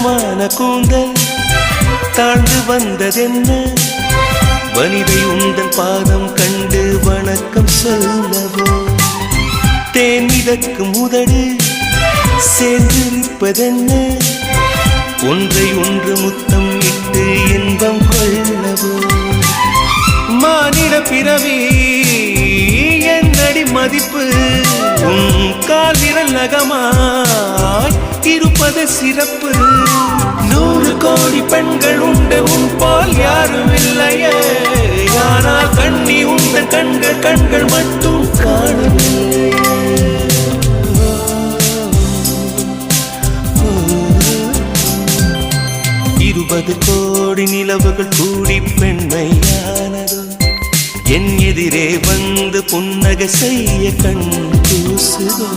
நீளமான கூந்தல் தாழ்ந்து வந்ததென்ன வனிதை உந்தன் பாதம் கண்டு வணக்கம் சொல்லவோ தேன் மிதக்கும் உதடு சேர்ந்திருப்பதென்ன ஒன்றை ஒன்று முத்தம் இட்டு இன்பம் கொள்ளவோ மானிட பிறவி என்னடி மதிப்பு உன் கால் விரல் நகமாய் இருப்பது சிறப்பு 100 கோடி பெண்கள் உண்டு உன் போல் யாரும் இல்லையே ஆனால் கண்ணி உந்தன் கண்கள் மட்டும் காணவில்லை 20 கோடி நிலவுகள் கூடி பெண்மையானதோ என் எதிரே வந்து புன்னகை செய்ய கண் கூசுதோ